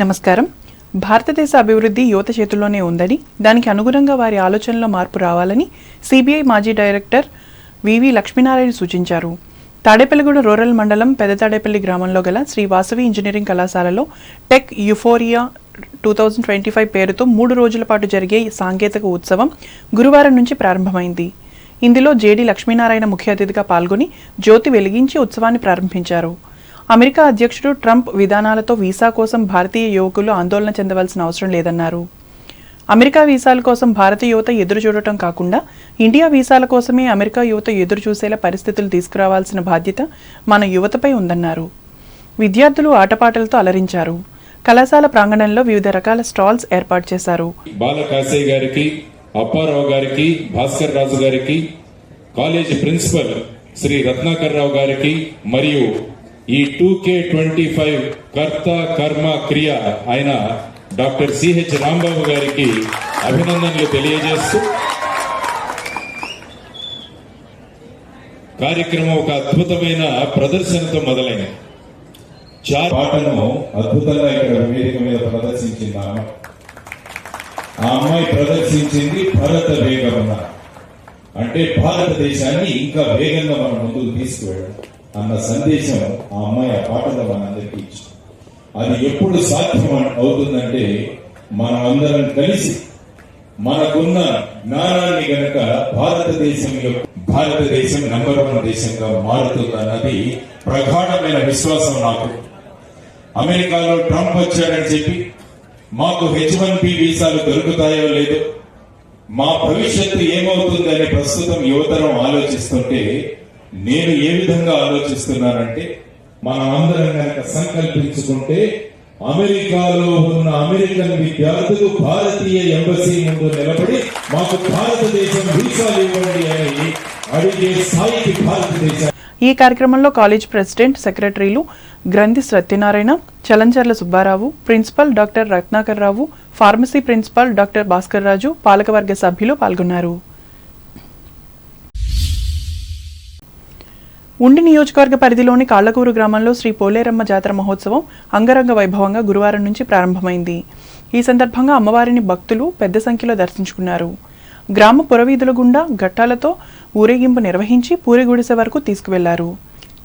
నమస్కారం. భారతదేశ అభివృద్ధి యువత చేతుల్లోనే ఉందని, దానికి అనుగుణంగా వారి ఆలోచనలో మార్పు రావాలని సిబిఐ మాజీ డైరెక్టర్ వివి లక్ష్మీనారాయణ సూచించారు. తాడేపల్లిగూడెం రూరల్ మండలం పెద్ద తాడేపల్లి గ్రామంలో గల శ్రీ వాసవి ఇంజనీరింగ్ కళాశాలలో టెక్ యుఫోరియా 2025 పేరుతో 3 రోజుల పాటు జరిగే సాంకేతిక ఉత్సవం గురువారం నుంచి ప్రారంభమైంది. ఇందులో జేడి లక్ష్మీనారాయణ ముఖ్య అతిథిగా పాల్గొని జ్యోతి వెలిగించి ఉత్సవాన్ని ప్రారంభించారు. అమెరికా అధ్యక్షుడు ట్రంప్ విధానాలతో వీసా కోసం భారతీయ యువకులు ఆందోళన చెందవలసిన అవసరం లేదన్నారు. అమెరికా వీసాల కోసం భారతీయ యువత ఎదురు చూడటం కాకుండా ఇండియా వీసాల కోసమే అమెరికా యువత ఎదురు చూసేలా పరిస్థితులు తీసుకురావాల్సిన బాధ్యత మన యువతపై ఉందన్నారు. విద్యార్థులు ఆటపాటలతో అలరించారు. కళాశాల ప్రాంగణంలో వివిధ రకాల స్టాల్స్ ఏర్పాటు చేశారు. బాలకాశయ్య గారికి, అప్పారావు గారికి, భాస్కర్ రాజు గారికి, కాలేజీ ప్రిన్సిపల్ శ్రీ రత్నాకర్ రావు గారికి మరియు ఈ 2K25 కర్త కర్మ క్రియ అయిన డాక్టర్ సిహెచ్ రాంబాబు గారికి అభినందనలు తెలియజేస్తూ కార్యక్రమం ఒక అద్భుతమైన ప్రదర్శనతో మొదలైంది. పాటను అద్భుతంగా ఇక్కడ వేదిక మీద ప్రదర్శించింది ఆ అమ్మాయి ప్రదర్శించింది భరత వేగం, అంటే భారతదేశాన్ని ఇంకా వేగంగా మనం ముందుకు తీసుకువెళ్ళడం అన్న సందేశం ఆ అమ్మాయి ఆ పాటలో మనందరికీ ఇచ్చింది. అది ఎప్పుడు సాధ్యం అవుతుందంటే మనం అందరం కలిసి మనకున్న జ్ఞానాన్ని గనక భారతదేశం నంబర్ 1 దేశంగా మారుతుందన్నది ప్రగాఢమైన విశ్వాసం నాకు. అమెరికాలో ట్రంప్ వచ్చాడని చెప్పి మాకు H1B వీసాలు దొరుకుతాయో లేదో, మా భవిష్యత్తు ఏమవుతుందని ప్రస్తుతం యువతరం ఆలోచిస్తుంటే నేను ఏ విధంగా ఆలోచిస్తున్నానంటే, మనం అందరం కనుక సంకల్పించుకుంటే అమెరికాలో ఉన్న అమెరికన్ విద్యార్థులు భారతీయ ఎంబసీ ముందు నిలబడి మాకు భారతదేశం వీసాలు ఇవ్వండి అని అడిగే స్థాయికి భారతదేశం. ఈ కార్యక్రమంలో కాలేజ్ ప్రెసిడెంట్, సెక్రటరీలు గ్రంథి సత్యనారాయణ, చలంచర్ల సుబ్బారావు, ప్రిన్సిపల్ డాక్టర్ రత్నాకర్ రావు, ఫార్మసీ ప్రిన్సిపల్ డాక్టర్ భాస్కర్ రాజు, పాలకవర్గ సభ్యులు పాల్గొన్నారు. ఉండి నియోజకవర్గ పరిధిలోని కాళ్లకూరు గ్రామంలో శ్రీ పోలేరమ్మ జాతర మహోత్సవం అంగరంగ వైభవంగా గురువారం నుంచి ప్రారంభమైంది. ఈ సందర్భంగా అమ్మవారిని భక్తులు పెద్ద సంఖ్యలో దర్శించుకున్నారు. గ్రామ పురవీధుల గుండా ఘట్టాలతో ఊరేగింపు నిర్వహించి పూరి గుడిసె వరకు తీసుకువెళ్లారు.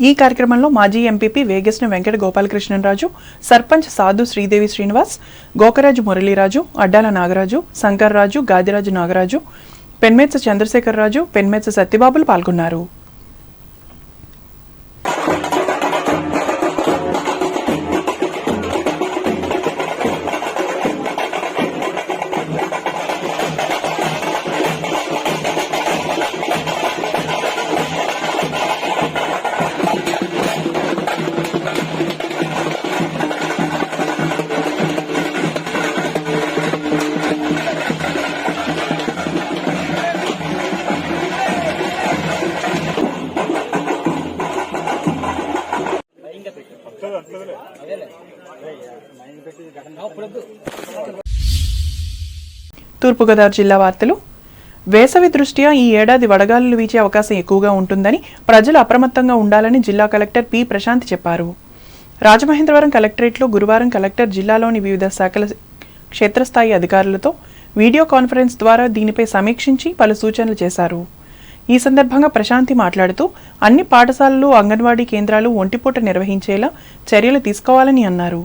ఈ కార్యక్రమంలో మాజీ ఎంపీపీ వేగేశ్న వెంకట గోపాలకృష్ణరాజు, సర్పంచ్ సాధు శ్రీదేవి శ్రీనివాస్, గోకరాజు మురళీరాజు, అడ్డాల నాగరాజు, శంకర్రాజు, గాదిరాజు నాగరాజు, పెన్మెత్స చంద్రశేఖర్ రాజు, పెన్మెత్స సత్యబాబులు పాల్గొన్నారు. తూర్పుగోదావరి జిల్లా వార్తలు. వేసవి దృష్ట్యా ఈ ఏడాది వడగాలులు వీచే అవకాశం ఎక్కువగా ఉంటుందని ప్రజలు అప్రమత్తంగా ఉండాలని జిల్లా కలెక్టర్ పి ప్రశాంత్ చెప్పారు. రాజమహేంద్రవరం కలెక్టరేట్లో గురువారం కలెక్టర్ జిల్లాలోని వివిధ శాఖల క్షేత్రస్థాయి అధికారులతో వీడియో కాన్ఫరెన్స్ ద్వారా దీనిపై సమీక్షించి పలు సూచనలు చేశారు. ఈ సందర్భంగా ప్రశాంతి మాట్లాడుతూ అన్ని పాఠశాలలు, అంగన్వాడీ కేంద్రాలు ఒంటిపూట నిర్వహించేలా చర్యలు తీసుకోవాలని అన్నారు.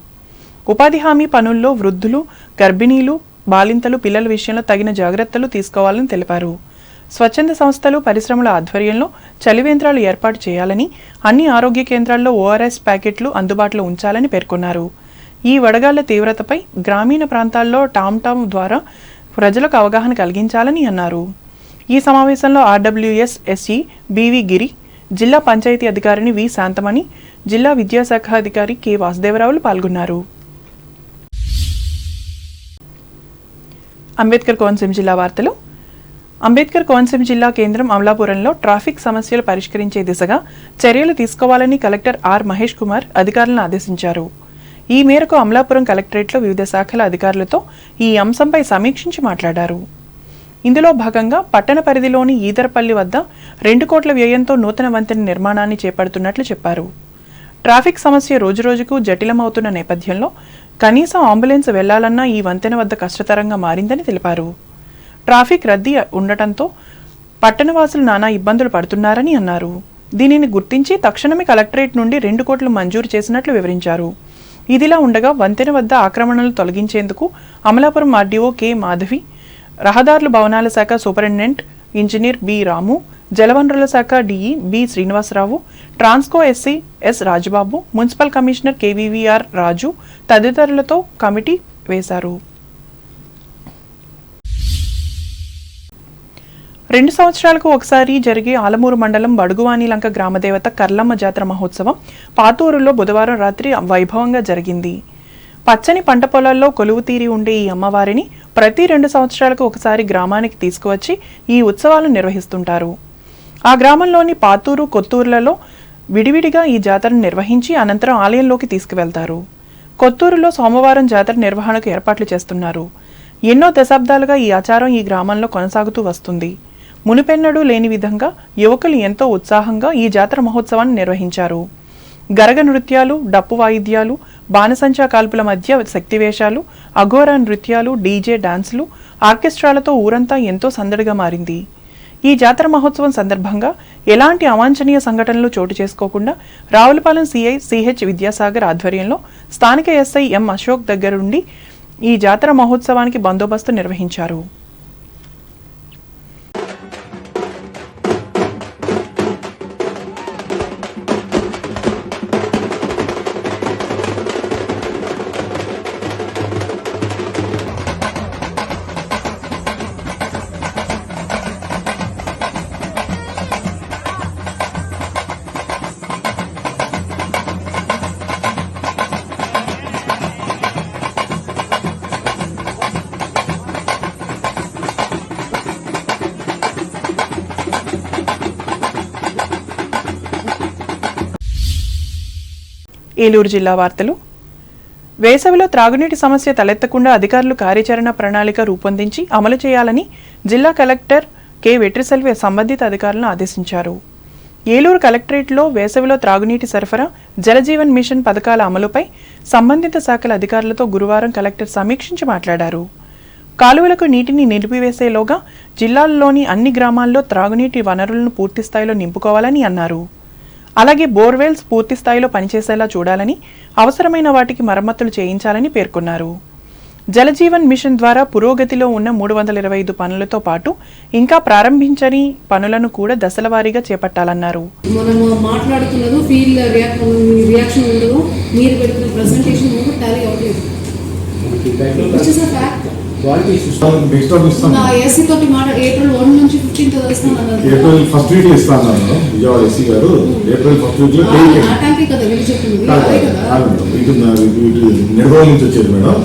ఉపాధి హామీ పనుల్లో వృద్ధులు, గర్భిణీలు, బాలింతలు, పిల్లల విషయంలో తగిన జాగ్రత్తలు తీసుకోవాలని తెలిపారు. స్వచ్ఛంద సంస్థలు, పరిశ్రమల ఆధ్వర్యంలో చలివేంద్రాలు ఏర్పాటు చేయాలని, అన్ని ఆరోగ్య కేంద్రాల్లో ORS ప్యాకెట్లు అందుబాటులో ఉంచాలని పేర్కొన్నారు. ఈ వడగాళ్ల తీవ్రతపై గ్రామీణ ప్రాంతాల్లో టామ్ ద్వారా ప్రజలకు అవగాహన కలిగించాలని అన్నారు. ఈ సమావేశంలో RWS SE BV గిరి, జిల్లా పంచాయతీ అధికారిని వి శాంతమణి, జిల్లా విద్యాశాఖ అధికారి కె వాసుదేవరావులు పాల్గొన్నారు. అంబేద్కర్ కోనసీమ జిల్లా వార్తలు. అంబేద్కర్ కోనసీమ జిల్లా కేంద్రం అమలాపురంలో ట్రాఫిక్ సమస్యలు పరిష్కరించే దిశగా చర్యలు తీసుకోవాలని కలెక్టర్ ఆర్ మహేష్ కుమార్ అధికారులను ఆదేశించారు. ఈ మేరకు అమలాపురం కలెక్టరేట్లో వివిధ శాఖల అధికారులతో ఈ అంశంపై సమీక్షించి మాట్లాడారు. ఇందులో భాగంగా పట్టణ పరిధిలోని ఈదరపల్లి వద్ద 2 కోట్ల వ్యయంతో నూతన వంతెన నిర్మాణాన్ని చేపడుతున్నట్లు చెప్పారు. ట్రాఫిక్ సమస్య రోజురోజుకు జటిలమవుతున్న నేపథ్యంలో కనీసం అంబులెన్స్ వెళ్లాలన్నా ఈ వంతెన వద్ద కష్టతరంగా మారిందని తెలిపారు. ట్రాఫిక్ రద్దీ ఉండటంతో పట్టణవాసులు నానా ఇబ్బందులు పడుతున్నారని అన్నారు. దీనిని గుర్తించి తక్షణమే కలెక్టరేట్ నుండి 2 కోట్లు మంజూరు చేసినట్లు వివరించారు. ఇదిలా ఉండగా వంతెన వద్ద ఆక్రమణలు తొలగించేందుకు అమలాపురం ఆర్డీఓ కె మాధవి, రహదారుల భవనాల శాఖ సూపరింటెండెంట్ ఇంజనీర్ బి రాము, జలవనరుల శాఖ DE B Srinivasarao, Transco SE S Rajababu, municipal commissioner KVVR Raju తదితరులతో కమిటీ వేశారు. 2 సంవత్సరాలకు ఒకసారి జరిగే ఆలమూరు మండలం బడుగువానిలంక గ్రామదేవత కర్లమ్మ జాతర మహోత్సవం పాతూరులో బుధవారం రాత్రి వైభవంగా జరిగింది. పచ్చని పంట పొలాల్లో కొలువు తీరి ఉండే ఈ అమ్మవారిని ప్రతి 2 సంవత్సరాలకు ఒకసారి గ్రామానికి తీసుకువచ్చి ఈ ఉత్సవాలను నిర్వహిస్తుంటారు. ఆ గ్రామంలోని పాతూరు, కొత్తూరులలో విడివిడిగా ఈ జాతరను నిర్వహించి అనంతరం ఆలయంలోకి తీసుకువెళ్తారు. కొత్తూరులో సోమవారం జాతర నిర్వహణకు ఏర్పాట్లు చేస్తున్నారు. ఎన్నో దశాబ్దాలుగా ఈ ఆచారం ఈ గ్రామంలో కొనసాగుతూ వస్తుంది. మునుపెన్నడూ లేని విధంగా యువకులు ఎంతో ఉత్సాహంగా ఈ జాతర మహోత్సవాన్ని నిర్వహించారు. గరగ నృత్యాలు, డప్పు వాయిద్యాలు, బాణసంచా కాల్పుల మధ్య శక్తివేషాలు, అఘోరా నృత్యాలు, డీజే డాన్సులు, ఆర్కెస్ట్రాలతో ఊరంతా ఎంతో సందడిగా మారింది. ఈ జాతర మహోత్సవం సందర్భంగా ఎలాంటి అవాంఛనీయ సంఘటనలు చోటు చేసుకోకుండా రావులపాలెం సిఐ సిహెచ్ విద్యాసాగర్ ఆధ్వర్యంలో స్థానిక ఎస్ఐ ఎం అశోక్ దగ్గరుండి ఈ జాతర మహోత్సవానికి బందోబస్తు నిర్వహించారు. ఏలూరు జిల్లా వార్తలు. వేసవిలో త్రాగునీటి సమస్య తలెత్తకుండా అధికారులు కార్యాచరణ ప్రణాళిక రూపొందించి అమలు చేయాలని జిల్లా కలెక్టర్ కె వెట్రిసెల్వి సంబంధిత అధికారులను ఆదేశించారు. ఏలూరు కలెక్టరేట్లో వేసవిలో త్రాగునీటి సరఫరా, జలజీవన్ మిషన్ పథకాల అమలుపై సంబంధిత శాఖల అధికారులతో గురువారం కలెక్టర్ సమీక్షించి మాట్లాడారు. కాలువలకు నీటిని నిలిపివేసేలోగా జిల్లాల్లోని అన్ని గ్రామాల్లో త్రాగునీటి వనరులను పూర్తిస్థాయిలో నింపుకోవాలని అన్నారు. అలాగే బోర్వెల్స్ పూర్తి స్థాయిలో పనిచేసేలా చూడాలని, అవసరమైన వాటికి మరమ్మతులు చేయించాలని పేర్కొన్నారు. జలజీవన్ మిషన్ ద్వారా పురోగతిలో ఉన్న 325 పనులతో పాటు ఇంకా ప్రారంభించని పనులను కూడా దశలవారీగా చేపట్టాలన్నారు. మనము మాట్లాడుతున్నది ఫీల్డ్ రియాక్షన్ ఉండదు, మీరు పెడుతున్న ప్రెజెంటేషన్ టాలీ అవ్వలేదు. ఏసీ తోటి ఏప్రిల్ 1 నుంచి 15 ఏప్రిల్ ఫస్ట్ వీక్ లో ఇస్తాను విజయవాడ ఏసీ గారు. ఏప్రిల్ ఫస్ట్ వీక్ లో కదా వీళ్ళు చెప్పింది నిర్వహణ నుంచి వచ్చేది మేడం.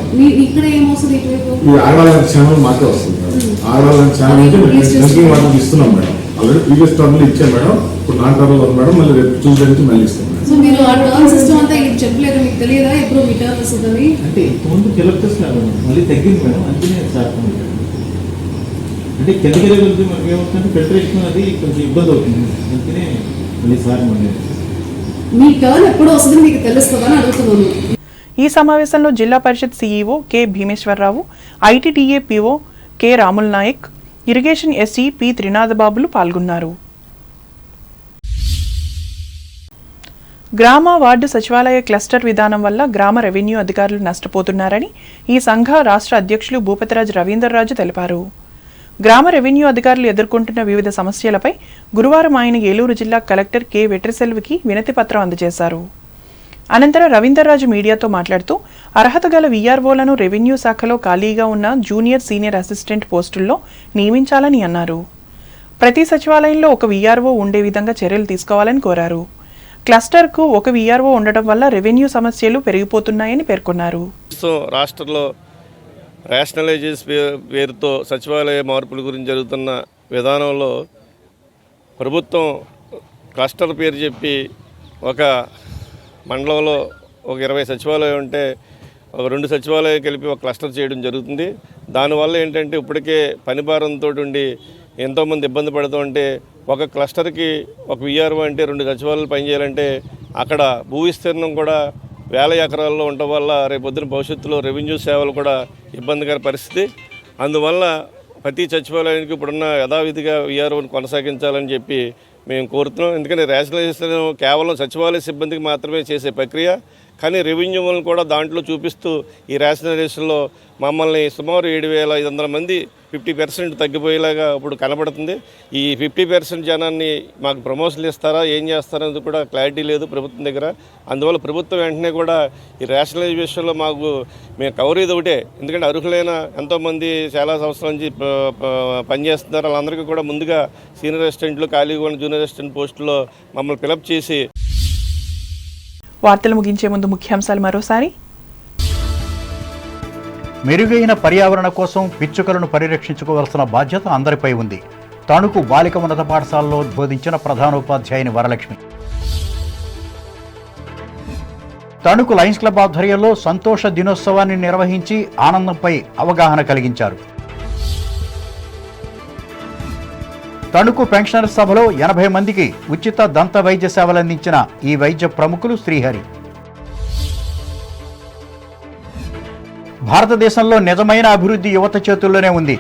ఇక్కడ ఏమవుతుంది, ఇటువైపు ఈ ఆడవాళ్ళ ఛానల్ మాకే వస్తుంది మేడం. ఆడవాళ్ళ ఛానల్ నుంచి డ్రింకింగ్ వాటర్ ఇస్తున్నాం మేడం. ఆల్రెడీ ప్రీవియస్ టర్మ్ ఇచ్చాం మేడం. ఇప్పుడు నాన్ టర్మ్ వస్తుంది మేడం. మళ్ళీ రేపు ట్యూస్డే నుంచి మళ్ళీ ఇస్తాం. సో మీరు ఆ టర్న్ సిస్టమ్ అంతా ఇది చెప్పలేదు, మీకు తెలియదా ఎప్పుడు మీ టర్న్ వస్తుందని? అంటే ముందు కిలోమీటర్స్ మళ్ళీ తగ్గింది మేడం. అందుకనే సార్ అంటే కిందకి వెళ్తే మనకి ఏమవుతుందంటే ఫిల్టరేషన్ అది కొంచెం ఇబ్బంది అవుతుంది. అందుకనే మళ్ళీ సార్ మళ్ళీ మీ టర్న్ ఎప్పుడు వస్తుందని మీకు తెలుస్తుందని అడుగుతున్నాను. ఈ సమావేశంలో Zilla Parishad CEO K Bhimeswararao, ITDA PO K Ramul Naik, irrigation SE P త్రినాథబాబులు పాల్గొన్నారు. గ్రామ వార్డు సచివాలయ క్లస్టర్ విధానం వల్ల గ్రామ రెవెన్యూ అధికారులు నష్టపోతున్నారని ఈ సంఘ రాష్ట్ర అధ్యక్షులు భూపతిరాజు రవీందర్రాజు తెలిపారు. గ్రామ రెవెన్యూ అధికారులు ఎదుర్కొంటున్న వివిధ సమస్యలపై గురువారం ఆయన ఏలూరు జిల్లా కలెక్టర్ కె వెట్రిసెల్వికి వినతి పత్రం అందజేశారు. అనంతరం రవీందర్రాజు మీడియాతో మాట్లాడుతూ అర్హత గల వీఆర్ఓలను రెవెన్యూ శాఖలో ఖాళీగా ఉన్న జూనియర్ సీనియర్ అసిస్టెంట్ పోస్టుల్లో నియమించాలని అన్నారు. ప్రతి సచివాలయంలో ఒక వీఆర్ఓ ఉండే విధంగా చర్యలు తీసుకోవాలని కోరారు. క్లస్టర్కు ఒక వీఆర్ఓ ఉండటం వల్ల రెవెన్యూ సమస్యలు పెరిగిపోతున్నాయని పేర్కొన్నారు. రాష్ట్రంలో రేషనలైజేస్ పేరుతో సచివాలయ మార్పుల గురించి జరుగుతున్న విధానంలో ప్రభుత్వం క్లస్టర్ పేరు చెప్పి ఒక మండలంలో ఒక 20 సచివాలయం ఉంటే ఒక 2 సచివాలయం కలిపి ఒక క్లస్టర్ చేయడం జరుగుతుంది. దానివల్ల ఏంటంటే ఇప్పటికే పనిభారంతో ఉండి ఎంతోమంది ఇబ్బంది పడుతూ ఉంటే ఒక క్లస్టర్కి ఒక వీఆర్ఓ అంటే 2 సచివాలయాలు పనిచేయాలంటే అక్కడ భూ విస్తీర్ణం కూడా వేల ఎకరాల్లో ఉండటం వల్ల రేపొద్దున భవిష్యత్తులో రెవెన్యూ సేవలు కూడా ఇబ్బందికర పరిస్థితి. అందువల్ల ప్రతి సచివాలయానికి ఇప్పుడున్న యథావిధిగా వీఆర్ఓని కొనసాగించాలని చెప్పి మేము కోరుతున్నాం. ఎందుకంటే రేషనలైజేషన్ కేవలం సచివాలయ సిబ్బందికి మాత్రమే చేసే ప్రక్రియ, కానీ రెవెన్యూ వాళ్ళని కూడా దాంట్లో చూపిస్తూ ఈ రేషనలైజేషన్లో మమ్మల్ని సుమారు 7,500 మంది 50% తగ్గిపోయేలాగా ఇప్పుడు కనబడుతుంది. ఈ 50% జనాన్ని మాకు ప్రమోషన్లు ఇస్తారా, ఏం చేస్తారనేది కూడా క్లారిటీ లేదు ప్రభుత్వం దగ్గర. అందువల్ల ప్రభుత్వం వెంటనే కూడా ఈ రేషనలైజేషన్లో మేము కవరేజ్ ఒకటే, ఎందుకంటే అర్హులైన ఎంతోమంది చాలా సంవత్సరాల నుంచి పనిచేస్తున్నారు. వాళ్ళందరికీ కూడా ముందుగా సీనియర్ అసిస్టెంట్లు, ఖాళీగా ఉన్న జూనియర్ అసిస్టెంట్ పోస్టులో మమ్మల్ని ఫిలప్ చేసి. వార్తలు ముగించే ముందు ముఖ్యాంశాలు మరోసారి. మెరుగైన పర్యావరణ కోసం పిచ్చుకలను పరిరక్షించుకోవాల్సిన బాధ్యత అందరిపై ఉంది. తణుకు బాలిక ఉన్నత పాఠశాలలో బోధించిన ప్రధానోపాధ్యాయుని వరలక్ష్మి. తణుకు లయన్స్ క్లబ్ ఆధ్వర్యంలో సంతోష దినోత్సవాన్ని నిర్వహించి ఆనందంపై అవగాహన కలిగించారు. తణుకు పెన్షనర్ సభలో 80 మందికి ఉచిత దంత వైద్య సేవలందించిన ఈ వైద్య ప్రముఖులు శ్రీహరి. భారతదేశంలో నిజమైన అభివృద్ధి యువత చేతుల్లోనే ఉంది.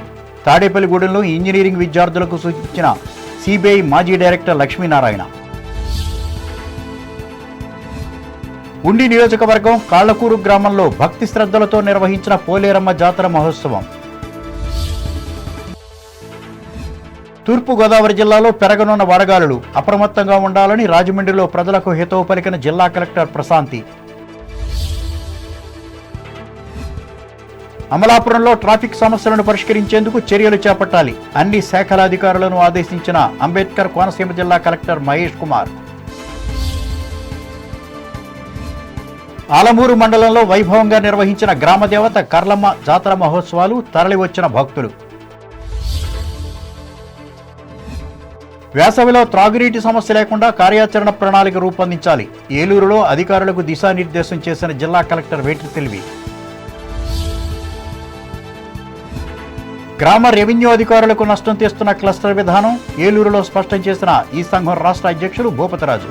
తాడేపల్లిగూడెంలో ఇంజనీరింగ్ విద్యార్థులకు సూచించిన సిబిఐ మాజీ డైరెక్టర్ లక్ష్మీనారాయణ. ఉండి నియోజకవర్గం కాళ్లకూరు గ్రామంలో భక్తి శ్రద్ధలతో నిర్వహించిన పోలేరమ్మ జాతర మహోత్సవం. తూర్పుగోదావరి జిల్లాలో పెరగనున్న వడగాలులు, అప్రమత్తంగా ఉండాలని రాజమండ్రిలో ప్రజలకు హితవు పలికిన జిల్లా కలెక్టర్ ప్రశాంతి. అమలాపురంలో ట్రాఫిక్ సమస్యలను పరిష్కరించేందుకు చర్యలు చేపట్టాలి, అన్ని శాఖల అధికారులను ఆదేశించిన అంబేద్కర్ కోనసీమ జిల్లా కలెక్టర్ మహేష్ కుమార్. ఆలమూరు మండలంలో వైభవంగా నిర్వహించిన గ్రామదేవత కర్లమ్మ జాతర మహోత్సవాలు, తరలివచ్చిన భక్తులు. వేసవిలో త్రాగునీటి సమస్య లేకుండా కార్యాచరణ ప్రణాళిక రూపొందించాలి, ఏలూరులో అధికారులకు దిశానిర్దేశం చేసిన జిల్లా కలెక్టర్ వేటి తెలివి. గ్రామ రెవెన్యూ అధికారులకు నష్టం తెస్తున్న క్లస్టర్ విధానం ఏలూరులో స్పష్టం చేసిన ఈ సంఘం రాష్ట్ర అధ్యక్షులు భూపతిరాజు.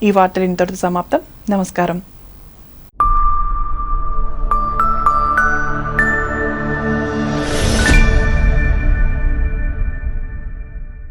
ఈ వార్తలు ఇంతటితో సమాప్తం. నమస్కారం.